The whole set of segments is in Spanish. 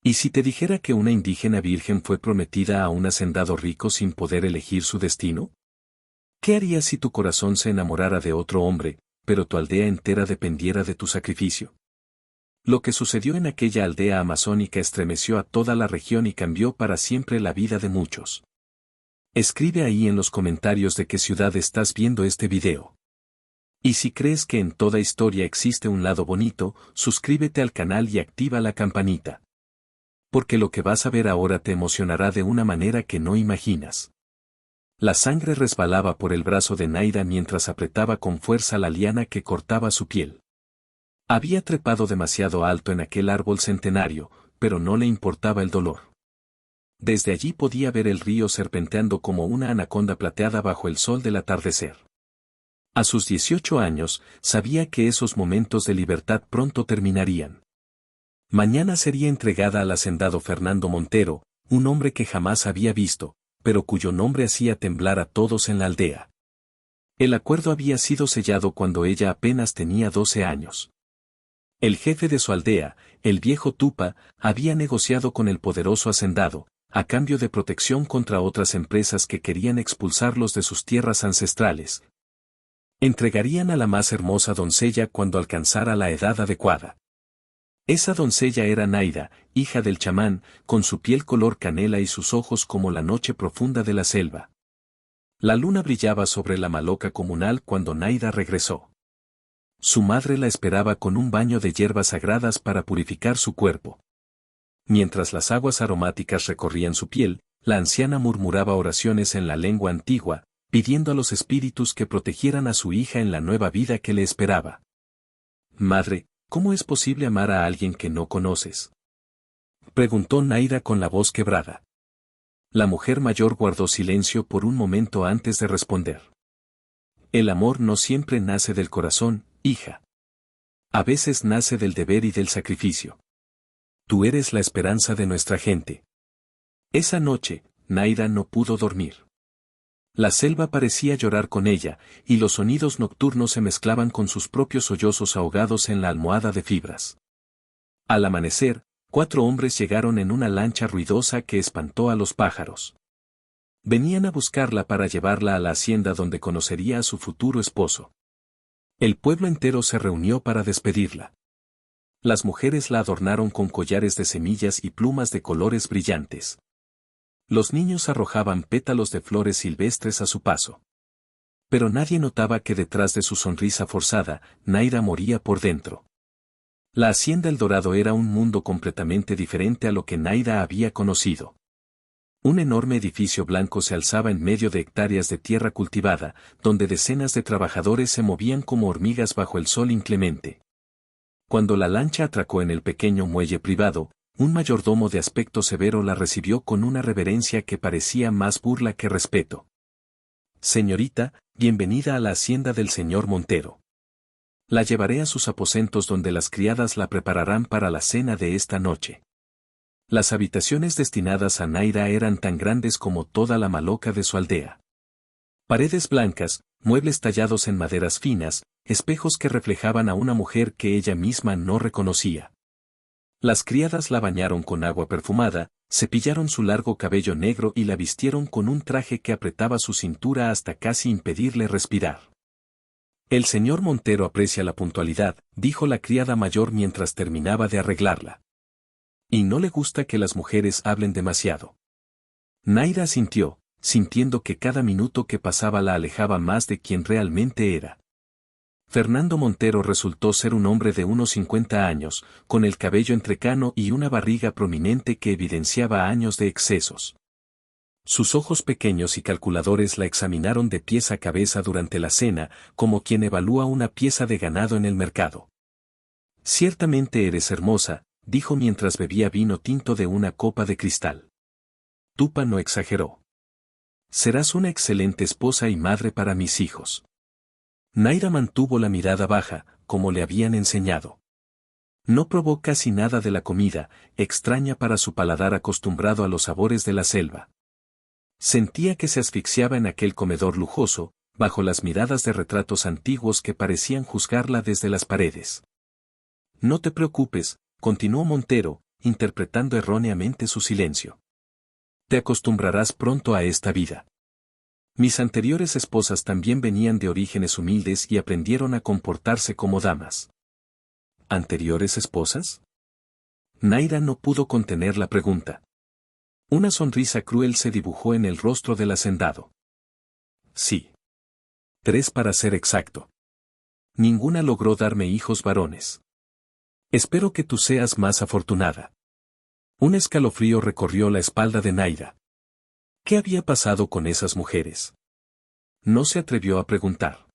¿Y si te dijera que una indígena virgen fue prometida a un hacendado rico sin poder elegir su destino? ¿Qué harías si tu corazón se enamorara de otro hombre, pero tu aldea entera dependiera de tu sacrificio? Lo que sucedió en aquella aldea amazónica estremeció a toda la región y cambió para siempre la vida de muchos. Escribe ahí en los comentarios de qué ciudad estás viendo este video. Y si crees que en toda historia existe un lado bonito, suscríbete al canal y activa la campanita. Porque lo que vas a ver ahora te emocionará de una manera que no imaginas. La sangre resbalaba por el brazo de Naida mientras apretaba con fuerza la liana que cortaba su piel. Había trepado demasiado alto en aquel árbol centenario, pero no le importaba el dolor. Desde allí podía ver el río serpenteando como una anaconda plateada bajo el sol del atardecer. A sus 18 años, sabía que esos momentos de libertad pronto terminarían. Mañana sería entregada al hacendado Fernando Montero, un hombre que jamás había visto, pero cuyo nombre hacía temblar a todos en la aldea. El acuerdo había sido sellado cuando ella apenas tenía 12 años. El jefe de su aldea, el viejo Tupa, había negociado con el poderoso hacendado, a cambio de protección contra otras empresas que querían expulsarlos de sus tierras ancestrales. Entregarían a la más hermosa doncella cuando alcanzara la edad adecuada. Esa doncella era Naida, hija del chamán, con su piel color canela y sus ojos como la noche profunda de la selva. La luna brillaba sobre la maloca comunal cuando Naida regresó. Su madre la esperaba con un baño de hierbas sagradas para purificar su cuerpo. Mientras las aguas aromáticas recorrían su piel, la anciana murmuraba oraciones en la lengua antigua, pidiendo a los espíritus que protegieran a su hija en la nueva vida que le esperaba. Madre, ¿cómo es posible amar a alguien que no conoces?, preguntó Naida con la voz quebrada. La mujer mayor guardó silencio por un momento antes de responder. El amor no siempre nace del corazón, hija. A veces nace del deber y del sacrificio. Tú eres la esperanza de nuestra gente. Esa noche, Naida no pudo dormir. La selva parecía llorar con ella, y los sonidos nocturnos se mezclaban con sus propios sollozos ahogados en la almohada de fibras. Al amanecer, 4 hombres llegaron en una lancha ruidosa que espantó a los pájaros. Venían a buscarla para llevarla a la hacienda donde conocería a su futuro esposo. El pueblo entero se reunió para despedirla. Las mujeres la adornaron con collares de semillas y plumas de colores brillantes. Los niños arrojaban pétalos de flores silvestres a su paso. Pero nadie notaba que detrás de su sonrisa forzada, Naida moría por dentro. La hacienda El Dorado era un mundo completamente diferente a lo que Naida había conocido. Un enorme edificio blanco se alzaba en medio de hectáreas de tierra cultivada, donde decenas de trabajadores se movían como hormigas bajo el sol inclemente. Cuando la lancha atracó en el pequeño muelle privado, un mayordomo de aspecto severo la recibió con una reverencia que parecía más burla que respeto. Señorita, bienvenida a la hacienda del señor Montero. La llevaré a sus aposentos donde las criadas la prepararán para la cena de esta noche. Las habitaciones destinadas a Naida eran tan grandes como toda la maloca de su aldea. Paredes blancas, muebles tallados en maderas finas, espejos que reflejaban a una mujer que ella misma no reconocía. Las criadas la bañaron con agua perfumada, cepillaron su largo cabello negro y la vistieron con un traje que apretaba su cintura hasta casi impedirle respirar. El señor Montero aprecia la puntualidad, dijo la criada mayor mientras terminaba de arreglarla. Y no le gusta que las mujeres hablen demasiado. Naida asintió, sintiendo que cada minuto que pasaba la alejaba más de quien realmente era. Fernando Montero resultó ser un hombre de unos 50 años, con el cabello entrecano y una barriga prominente que evidenciaba años de excesos. Sus ojos pequeños y calculadores la examinaron de pies a cabeza durante la cena, como quien evalúa una pieza de ganado en el mercado. Ciertamente eres hermosa, dijo mientras bebía vino tinto de una copa de cristal. Tupa no exageró. Serás una excelente esposa y madre para mis hijos. Naida mantuvo la mirada baja, como le habían enseñado. No probó casi nada de la comida, extraña para su paladar acostumbrado a los sabores de la selva. Sentía que se asfixiaba en aquel comedor lujoso, bajo las miradas de retratos antiguos que parecían juzgarla desde las paredes. No te preocupes, continuó Montero, interpretando erróneamente su silencio. Te acostumbrarás pronto a esta vida. Mis anteriores esposas también venían de orígenes humildes y aprendieron a comportarse como damas. ¿Anteriores esposas? Naira no pudo contener la pregunta. Una sonrisa cruel se dibujó en el rostro del hacendado. Sí. 3 para ser exacto. Ninguna logró darme hijos varones. Espero que tú seas más afortunada. Un escalofrío recorrió la espalda de Naira. ¿Qué había pasado con esas mujeres? No se atrevió a preguntar.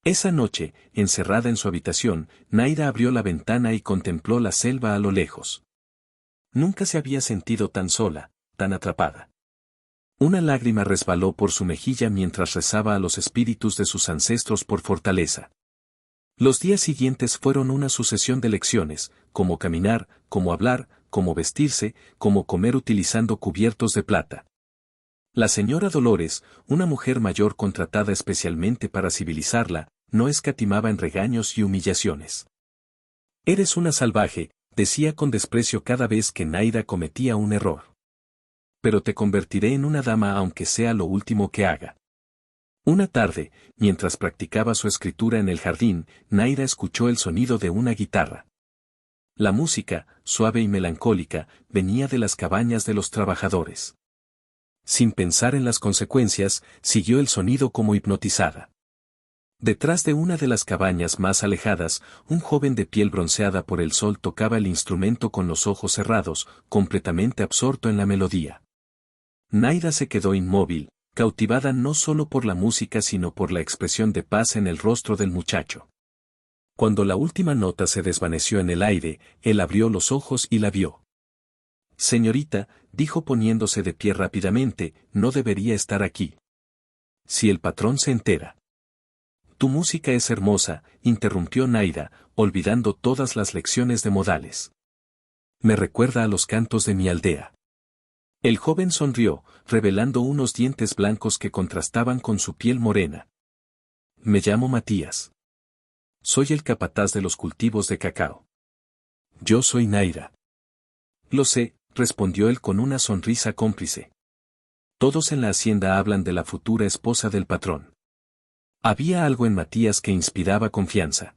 Esa noche, encerrada en su habitación, Naira abrió la ventana y contempló la selva a lo lejos. Nunca se había sentido tan sola, tan atrapada. Una lágrima resbaló por su mejilla mientras rezaba a los espíritus de sus ancestros por fortaleza. Los días siguientes fueron una sucesión de lecciones, cómo caminar, cómo hablar, cómo vestirse, cómo comer utilizando cubiertos de plata. La señora Dolores, una mujer mayor contratada especialmente para civilizarla, no escatimaba en regaños y humillaciones. Eres una salvaje, decía con desprecio cada vez que Naira cometía un error. Pero te convertiré en una dama aunque sea lo último que haga. Una tarde, mientras practicaba su escritura en el jardín, Naira escuchó el sonido de una guitarra. La música, suave y melancólica, venía de las cabañas de los trabajadores. Sin pensar en las consecuencias, siguió el sonido como hipnotizada. Detrás de una de las cabañas más alejadas, un joven de piel bronceada por el sol tocaba el instrumento con los ojos cerrados, completamente absorto en la melodía. Naira se quedó inmóvil, cautivada no solo por la música sino por la expresión de paz en el rostro del muchacho. Cuando la última nota se desvaneció en el aire, él abrió los ojos y la vio. Señorita, dijo poniéndose de pie rápidamente, no debería estar aquí. Si el patrón se entera. Tu música es hermosa, interrumpió Naira, olvidando todas las lecciones de modales. Me recuerda a los cantos de mi aldea. El joven sonrió, revelando unos dientes blancos que contrastaban con su piel morena. Me llamo Matías. Soy el capataz de los cultivos de cacao. Yo soy Naira. Lo sé, respondió él con una sonrisa cómplice. Todos en la hacienda hablan de la futura esposa del patrón. Había algo en Matías que inspiraba confianza.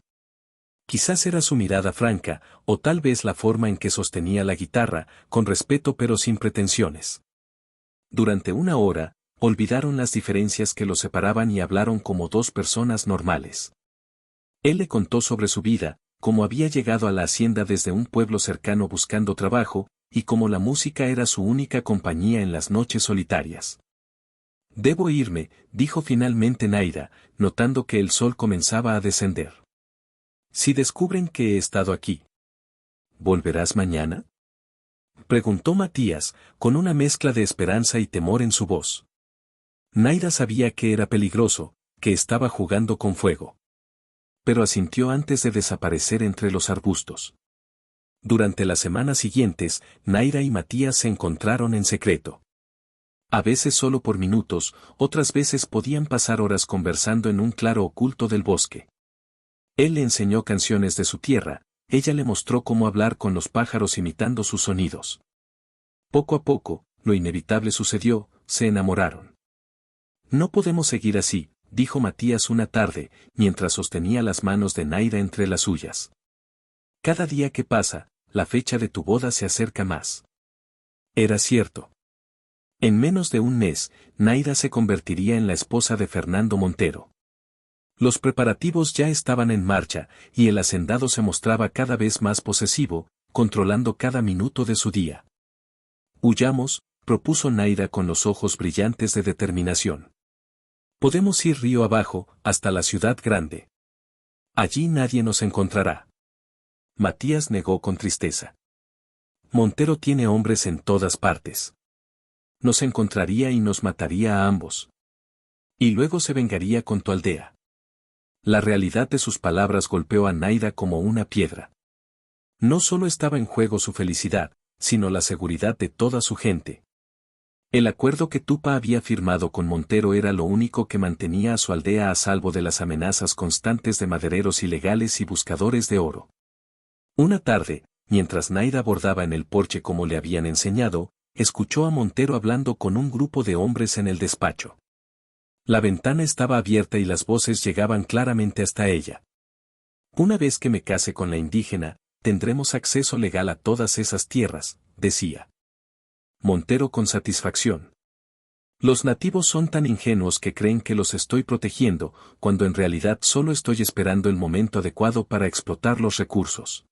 Quizás era su mirada franca, o tal vez la forma en que sostenía la guitarra, con respeto pero sin pretensiones. Durante una hora, olvidaron las diferencias que los separaban y hablaron como dos personas normales. Él le contó sobre su vida, cómo había llegado a la hacienda desde un pueblo cercano buscando trabajo, y cómo la música era su única compañía en las noches solitarias. Debo irme, dijo finalmente Naira, notando que el sol comenzaba a descender. Si descubren que he estado aquí, ¿volverás mañana? Preguntó Matías, con una mezcla de esperanza y temor en su voz. Naira sabía que era peligroso, que estaba jugando con fuego. Pero asintió antes de desaparecer entre los arbustos. Durante las semanas siguientes, Naira y Matías se encontraron en secreto. A veces solo por minutos, otras veces podían pasar horas conversando en un claro oculto del bosque. Él le enseñó canciones de su tierra, ella le mostró cómo hablar con los pájaros imitando sus sonidos. Poco a poco, lo inevitable sucedió, se enamoraron. No podemos seguir así, dijo Matías una tarde, mientras sostenía las manos de Naira entre las suyas. Cada día que pasa, la fecha de tu boda se acerca más. Era cierto. En menos de un mes, Naira se convertiría en la esposa de Fernando Montero. Los preparativos ya estaban en marcha, y el hacendado se mostraba cada vez más posesivo, controlando cada minuto de su día. Huyamos, propuso Naira con los ojos brillantes de determinación. Podemos ir río abajo, hasta la ciudad grande. Allí nadie nos encontrará. Matías negó con tristeza. Montero tiene hombres en todas partes. Nos encontraría y nos mataría a ambos. Y luego se vengaría con tu aldea. La realidad de sus palabras golpeó a Naira como una piedra. No solo estaba en juego su felicidad, sino la seguridad de toda su gente. El acuerdo que Tupa había firmado con Montero era lo único que mantenía a su aldea a salvo de las amenazas constantes de madereros ilegales y buscadores de oro. Una tarde, mientras Naida bordaba en el porche como le habían enseñado, escuchó a Montero hablando con un grupo de hombres en el despacho. La ventana estaba abierta y las voces llegaban claramente hasta ella. Una vez que me case con la indígena, tendremos acceso legal a todas esas tierras, decía Montero con satisfacción. Los nativos son tan ingenuos que creen que los estoy protegiendo, cuando en realidad solo estoy esperando el momento adecuado para explotar los recursos.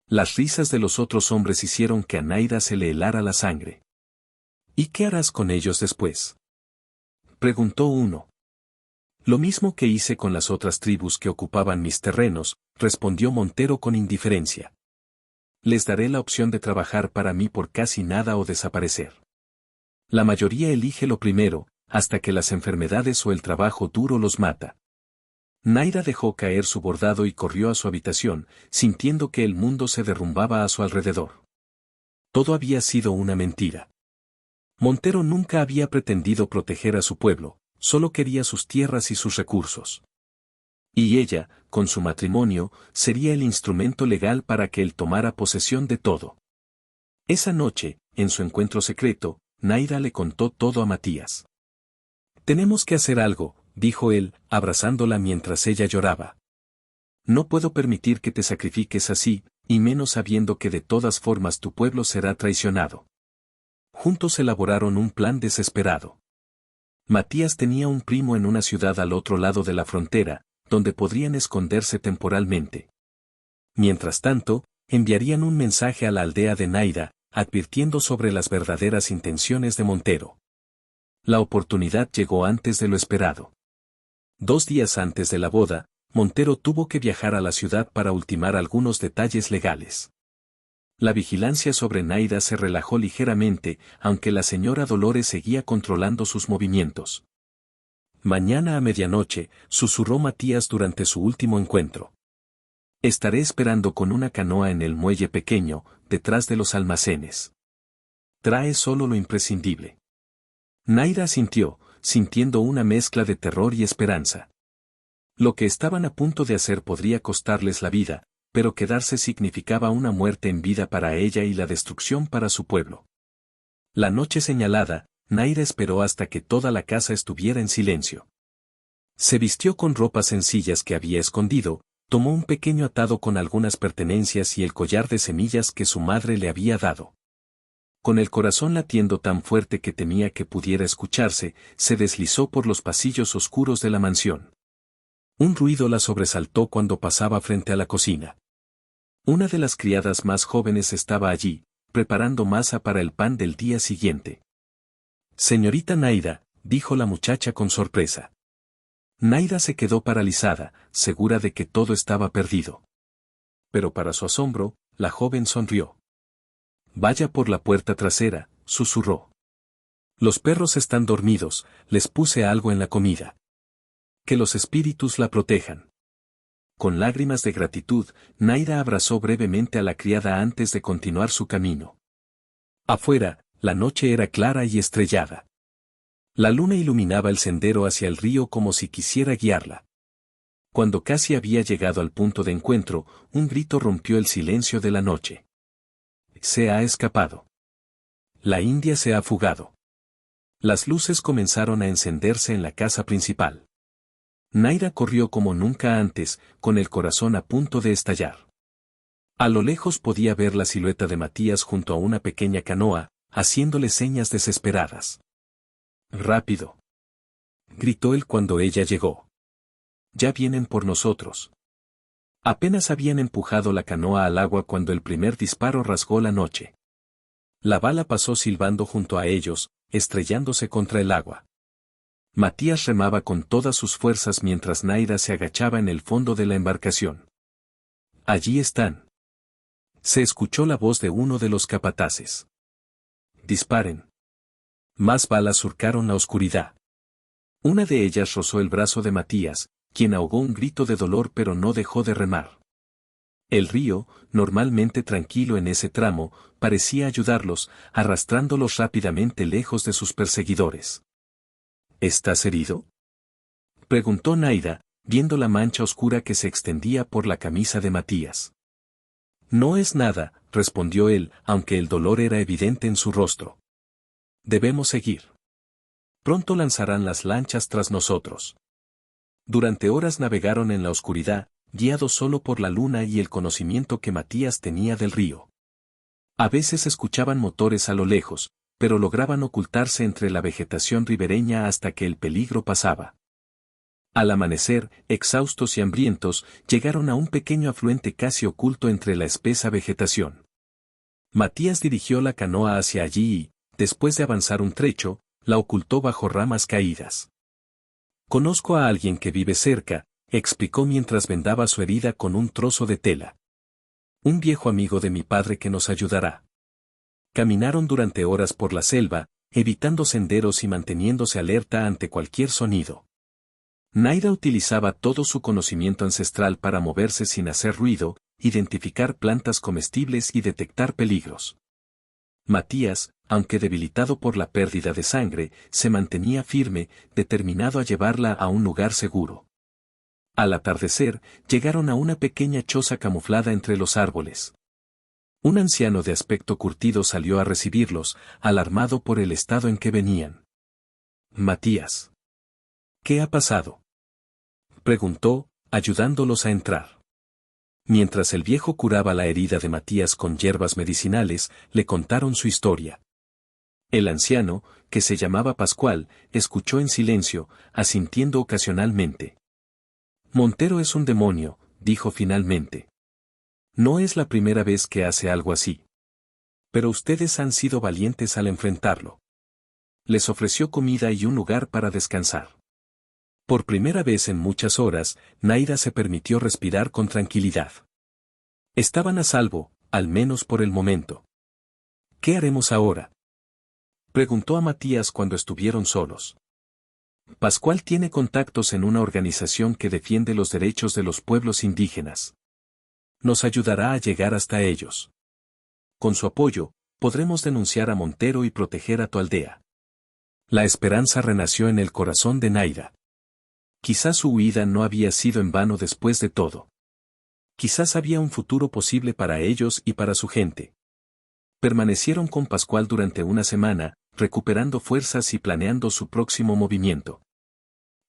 Las risas de los otros hombres hicieron que a Naida se le helara la sangre. ¿Y qué harás con ellos después?, preguntó uno. Lo mismo que hice con las otras tribus que ocupaban mis terrenos, respondió Montero con indiferencia. Les daré la opción de trabajar para mí por casi nada o desaparecer. La mayoría elige lo primero, hasta que las enfermedades o el trabajo duro los mata. Naida dejó caer su bordado y corrió a su habitación, sintiendo que el mundo se derrumbaba a su alrededor. Todo había sido una mentira. Montero nunca había pretendido proteger a su pueblo, solo quería sus tierras y sus recursos. Y ella, con su matrimonio, sería el instrumento legal para que él tomara posesión de todo. Esa noche, en su encuentro secreto, Naida le contó todo a Matías. «Tenemos que hacer algo», dijo él, abrazándola mientras ella lloraba. «No puedo permitir que te sacrifiques así, y menos sabiendo que de todas formas tu pueblo será traicionado». Juntos elaboraron un plan desesperado. Matías tenía un primo en una ciudad al otro lado de la frontera, donde podrían esconderse temporalmente. Mientras tanto, enviarían un mensaje a la aldea de Naida, advirtiendo sobre las verdaderas intenciones de Montero. La oportunidad llegó antes de lo esperado. 2 días antes de la boda, Montero tuvo que viajar a la ciudad para ultimar algunos detalles legales. La vigilancia sobre Naida se relajó ligeramente, aunque la señora Dolores seguía controlando sus movimientos. «Mañana a medianoche», susurró Matías durante su último encuentro. «Estaré esperando con una canoa en el muelle pequeño, detrás de los almacenes. Trae solo lo imprescindible». Naida asintió, sintiendo una mezcla de terror y esperanza. Lo que estaban a punto de hacer podría costarles la vida, pero quedarse significaba una muerte en vida para ella y la destrucción para su pueblo. La noche señalada, Naida esperó hasta que toda la casa estuviera en silencio. Se vistió con ropas sencillas que había escondido, tomó un pequeño atado con algunas pertenencias y el collar de semillas que su madre le había dado. Con el corazón latiendo tan fuerte que temía que pudiera escucharse, se deslizó por los pasillos oscuros de la mansión. Un ruido la sobresaltó cuando pasaba frente a la cocina. Una de las criadas más jóvenes estaba allí, preparando masa para el pan del día siguiente. «Señorita Naida», dijo la muchacha con sorpresa. Naida se quedó paralizada, segura de que todo estaba perdido. Pero para su asombro, la joven sonrió. «Vaya por la puerta trasera», susurró. «Los perros están dormidos, les puse algo en la comida. Que los espíritus la protejan». Con lágrimas de gratitud, Naida abrazó brevemente a la criada antes de continuar su camino. Afuera, la noche era clara y estrellada. La luna iluminaba el sendero hacia el río como si quisiera guiarla. Cuando casi había llegado al punto de encuentro, un grito rompió el silencio de la noche. «Se ha escapado. La india se ha fugado». Las luces comenzaron a encenderse en la casa principal. Naida corrió como nunca antes, con el corazón a punto de estallar. A lo lejos podía ver la silueta de Matías junto a una pequeña canoa, haciéndole señas desesperadas. «Rápido», gritó él cuando ella llegó. «Ya vienen por nosotros». Apenas habían empujado la canoa al agua cuando el primer disparo rasgó la noche. La bala pasó silbando junto a ellos, estrellándose contra el agua. Matías remaba con todas sus fuerzas mientras Naida se agachaba en el fondo de la embarcación. «Allí están». Se escuchó la voz de uno de los capataces. «Disparen». Más balas surcaron la oscuridad. Una de ellas rozó el brazo de Matías, quien ahogó un grito de dolor pero no dejó de remar. El río, normalmente tranquilo en ese tramo, parecía ayudarlos, arrastrándolos rápidamente lejos de sus perseguidores. «¿Estás herido?», preguntó Naida, viendo la mancha oscura que se extendía por la camisa de Matías. No es nada, respondió él, aunque el dolor era evidente en su rostro. Debemos seguir. Pronto lanzarán las lanchas tras nosotros. Durante horas navegaron en la oscuridad, guiados solo por la luna y el conocimiento que Matías tenía del río. A veces escuchaban motores a lo lejos, pero lograban ocultarse entre la vegetación ribereña hasta que el peligro pasaba. Al amanecer, exhaustos y hambrientos, llegaron a un pequeño afluente casi oculto entre la espesa vegetación. Matías dirigió la canoa hacia allí y, después de avanzar un trecho, la ocultó bajo ramas caídas. Conozco a alguien que vive cerca, explicó mientras vendaba su herida con un trozo de tela. Un viejo amigo de mi padre que nos ayudará. Caminaron durante horas por la selva, evitando senderos y manteniéndose alerta ante cualquier sonido. Naida utilizaba todo su conocimiento ancestral para moverse sin hacer ruido, identificar plantas comestibles y detectar peligros. Matías, aunque debilitado por la pérdida de sangre, se mantenía firme, determinado a llevarla a un lugar seguro. Al atardecer, llegaron a una pequeña choza camuflada entre los árboles. Un anciano de aspecto curtido salió a recibirlos, alarmado por el estado en que venían. Matías. ¿Qué ha pasado? Preguntó, ayudándolos a entrar. Mientras el viejo curaba la herida de Matías con hierbas medicinales, le contaron su historia. El anciano, que se llamaba Pascual, escuchó en silencio, asintiendo ocasionalmente. Montero es un demonio, dijo finalmente. No es la primera vez que hace algo así. Pero ustedes han sido valientes al enfrentarlo. Les ofreció comida y un lugar para descansar. Por primera vez en muchas horas, Naida se permitió respirar con tranquilidad. Estaban a salvo, al menos por el momento. ¿Qué haremos ahora? Preguntó a Matías cuando estuvieron solos. Pascual tiene contactos en una organización que defiende los derechos de los pueblos indígenas. Nos ayudará a llegar hasta ellos. Con su apoyo, podremos denunciar a Montero y proteger a tu aldea. La esperanza renació en el corazón de Naida. Quizás su huida no había sido en vano después de todo. Quizás había un futuro posible para ellos y para su gente. Permanecieron con Pascual durante una semana, recuperando fuerzas y planeando su próximo movimiento.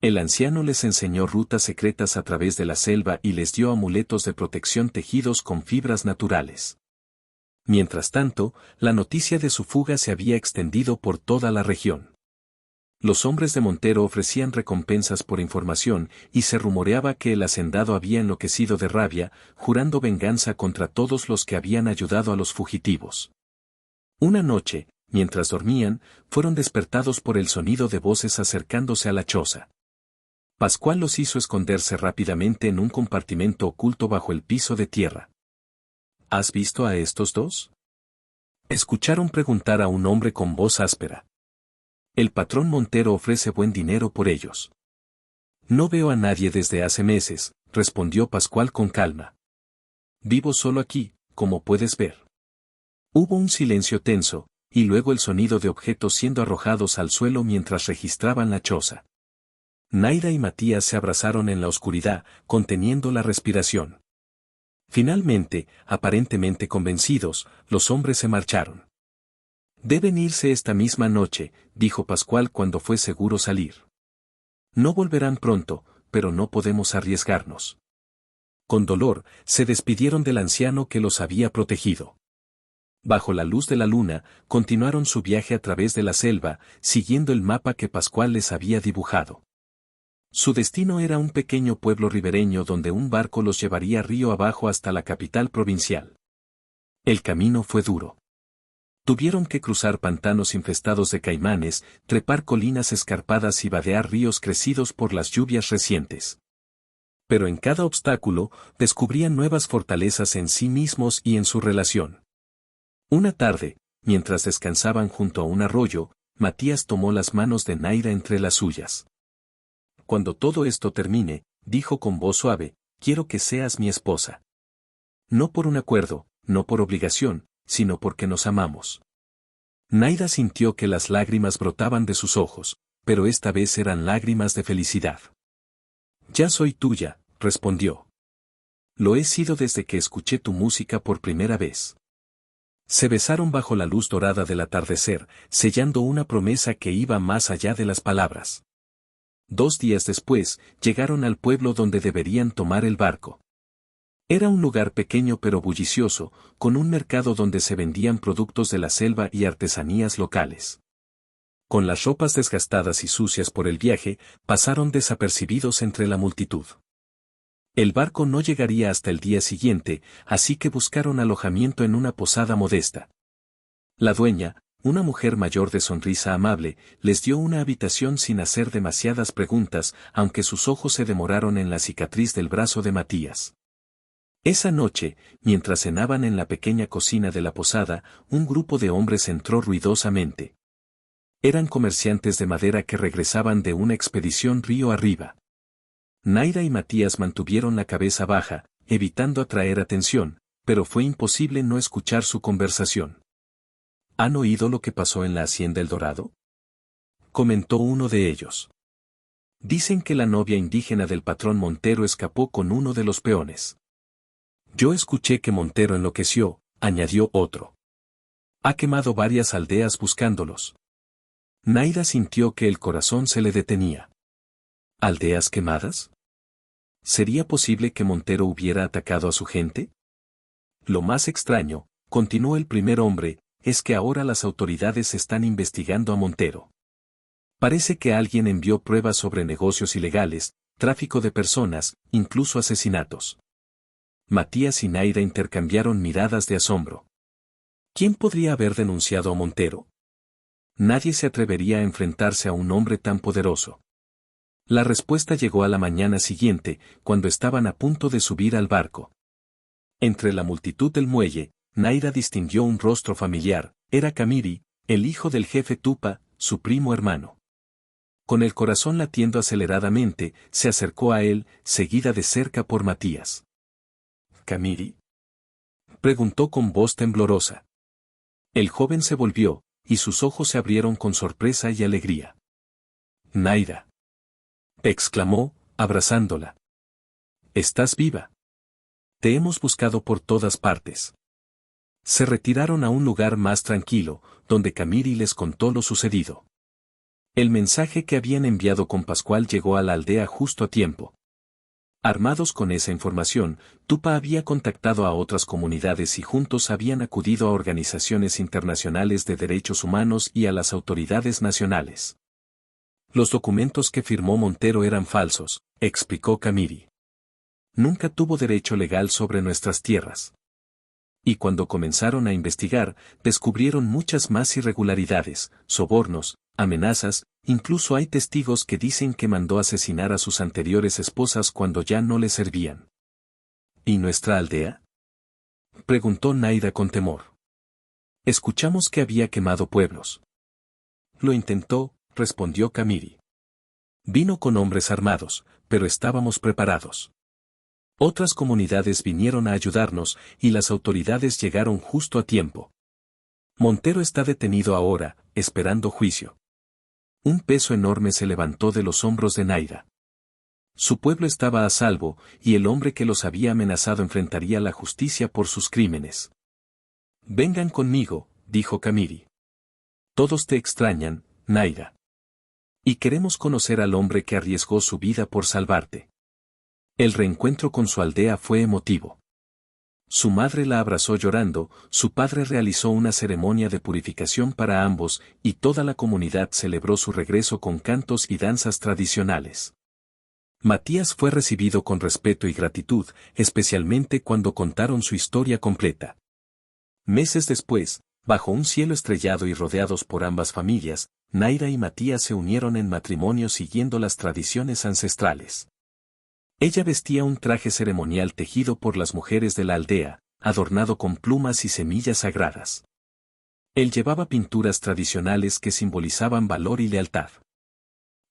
El anciano les enseñó rutas secretas a través de la selva y les dio amuletos de protección tejidos con fibras naturales. Mientras tanto, la noticia de su fuga se había extendido por toda la región. Los hombres de Montero ofrecían recompensas por información y se rumoreaba que el hacendado había enloquecido de rabia, jurando venganza contra todos los que habían ayudado a los fugitivos. Una noche, mientras dormían, fueron despertados por el sonido de voces acercándose a la choza. Pascual los hizo esconderse rápidamente en un compartimento oculto bajo el piso de tierra. ¿Has visto a estos dos? Escucharon preguntar a un hombre con voz áspera. El patrón Montero ofrece buen dinero por ellos. No veo a nadie desde hace meses, respondió Pascual con calma. Vivo solo aquí, como puedes ver. Hubo un silencio tenso, y luego el sonido de objetos siendo arrojados al suelo mientras registraban la choza. Naida y Matías se abrazaron en la oscuridad, conteniendo la respiración. Finalmente, aparentemente convencidos, los hombres se marcharon. Deben irse esta misma noche, dijo Pascual cuando fue seguro salir. No volverán pronto, pero no podemos arriesgarnos. Con dolor, se despidieron del anciano que los había protegido. Bajo la luz de la luna, continuaron su viaje a través de la selva, siguiendo el mapa que Pascual les había dibujado. Su destino era un pequeño pueblo ribereño donde un barco los llevaría río abajo hasta la capital provincial. El camino fue duro. Tuvieron que cruzar pantanos infestados de caimanes, trepar colinas escarpadas y vadear ríos crecidos por las lluvias recientes. Pero en cada obstáculo, descubrían nuevas fortalezas en sí mismos y en su relación. Una tarde, mientras descansaban junto a un arroyo, Matías tomó las manos de Naida entre las suyas. Cuando todo esto termine, dijo con voz suave, quiero que seas mi esposa. No por un acuerdo, no por obligación, sino porque nos amamos. Naida sintió que las lágrimas brotaban de sus ojos, pero esta vez eran lágrimas de felicidad. Ya soy tuya, respondió. Lo he sido desde que escuché tu música por primera vez. Se besaron bajo la luz dorada del atardecer, sellando una promesa que iba más allá de las palabras. 2 días después, llegaron al pueblo donde deberían tomar el barco. Era un lugar pequeño pero bullicioso, con un mercado donde se vendían productos de la selva y artesanías locales. Con las ropas desgastadas y sucias por el viaje, pasaron desapercibidos entre la multitud. El barco no llegaría hasta el día siguiente, así que buscaron alojamiento en una posada modesta. La dueña, una mujer mayor de sonrisa amable, les dio una habitación sin hacer demasiadas preguntas, aunque sus ojos se demoraron en la cicatriz del brazo de Matías. Esa noche, mientras cenaban en la pequeña cocina de la posada, un grupo de hombres entró ruidosamente. Eran comerciantes de madera que regresaban de una expedición río arriba. Naira y Matías mantuvieron la cabeza baja, evitando atraer atención, pero fue imposible no escuchar su conversación. ¿Han oído lo que pasó en la hacienda El Dorado?, comentó uno de ellos. Dicen que la novia indígena del patrón Montero escapó con uno de los peones. Yo escuché que Montero enloqueció, añadió otro. Ha quemado varias aldeas buscándolos. Naira sintió que el corazón se le detenía. ¿Aldeas quemadas? ¿Sería posible que Montero hubiera atacado a su gente? Lo más extraño, continuó el primer hombre, es que ahora las autoridades están investigando a Montero. Parece que alguien envió pruebas sobre negocios ilegales, tráfico de personas, incluso asesinatos. Matías y Naira intercambiaron miradas de asombro. ¿Quién podría haber denunciado a Montero? Nadie se atrevería a enfrentarse a un hombre tan poderoso. La respuesta llegó a la mañana siguiente, cuando estaban a punto de subir al barco. Entre la multitud del muelle, Naira distinguió un rostro familiar, era Camiri, el hijo del jefe Tupa, su primo hermano. Con el corazón latiendo aceleradamente, se acercó a él, seguida de cerca por Matías. ¿Camiri?, preguntó con voz temblorosa. El joven se volvió, y sus ojos se abrieron con sorpresa y alegría. Naira, exclamó, abrazándola. ¿Estás viva? Te hemos buscado por todas partes. Se retiraron a un lugar más tranquilo, donde Camiri les contó lo sucedido. El mensaje que habían enviado con Pascual llegó a la aldea justo a tiempo. Armados con esa información, Tupa había contactado a otras comunidades y juntos habían acudido a organizaciones internacionales de derechos humanos y a las autoridades nacionales. Los documentos que firmó Montero eran falsos, explicó Camiri. Nunca tuvo derecho legal sobre nuestras tierras. Y cuando comenzaron a investigar, descubrieron muchas más irregularidades, sobornos, amenazas, incluso hay testigos que dicen que mandó asesinar a sus anteriores esposas cuando ya no le servían. ¿Y nuestra aldea?, preguntó Naira con temor. Escuchamos que había quemado pueblos. Lo intentó, respondió Camiri. Vino con hombres armados, pero estábamos preparados. Otras comunidades vinieron a ayudarnos, y las autoridades llegaron justo a tiempo. Montero está detenido ahora, esperando juicio. Un peso enorme se levantó de los hombros de Naira. Su pueblo estaba a salvo, y el hombre que los había amenazado enfrentaría la justicia por sus crímenes. Vengan conmigo, dijo Camiri. Todos te extrañan, Naira. Y queremos conocer al hombre que arriesgó su vida por salvarte. El reencuentro con su aldea fue emotivo. Su madre la abrazó llorando, su padre realizó una ceremonia de purificación para ambos, y toda la comunidad celebró su regreso con cantos y danzas tradicionales. Matías fue recibido con respeto y gratitud, especialmente cuando contaron su historia completa. Meses después, bajo un cielo estrellado y rodeados por ambas familias, Naira y Matías se unieron en matrimonio siguiendo las tradiciones ancestrales. Ella vestía un traje ceremonial tejido por las mujeres de la aldea, adornado con plumas y semillas sagradas. Él llevaba pinturas tradicionales que simbolizaban valor y lealtad.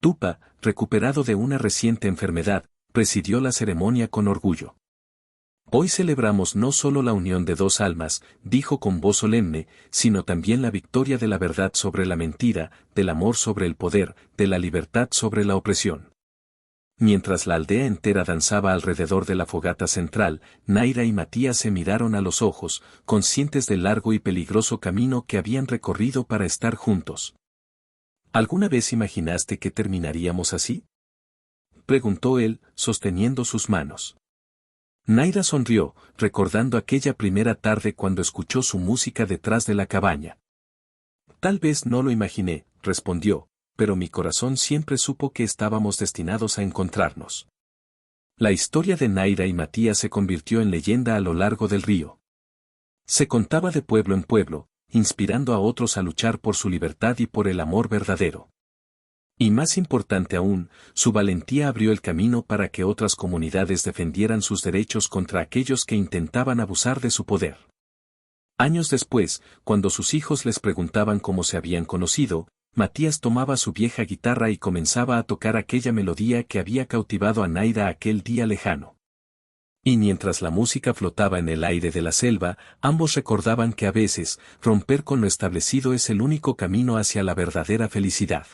Tupa, recuperado de una reciente enfermedad, presidió la ceremonia con orgullo. Hoy celebramos no solo la unión de dos almas, dijo con voz solemne, sino también la victoria de la verdad sobre la mentira, del amor sobre el poder, de la libertad sobre la opresión. Mientras la aldea entera danzaba alrededor de la fogata central, Naira y Matías se miraron a los ojos, conscientes del largo y peligroso camino que habían recorrido para estar juntos. ¿Alguna vez imaginaste que terminaríamos así?, preguntó él, sosteniendo sus manos. Naira sonrió, recordando aquella primera tarde cuando escuchó su música detrás de la cabaña. Tal vez no lo imaginé, respondió, pero mi corazón siempre supo que estábamos destinados a encontrarnos. La historia de Naira y Matías se convirtió en leyenda a lo largo del río. Se contaba de pueblo en pueblo, inspirando a otros a luchar por su libertad y por el amor verdadero. Y más importante aún, su valentía abrió el camino para que otras comunidades defendieran sus derechos contra aquellos que intentaban abusar de su poder. Años después, cuando sus hijos les preguntaban cómo se habían conocido, Matías tomaba su vieja guitarra y comenzaba a tocar aquella melodía que había cautivado a Naira aquel día lejano. Y mientras la música flotaba en el aire de la selva, ambos recordaban que a veces, romper con lo establecido es el único camino hacia la verdadera felicidad.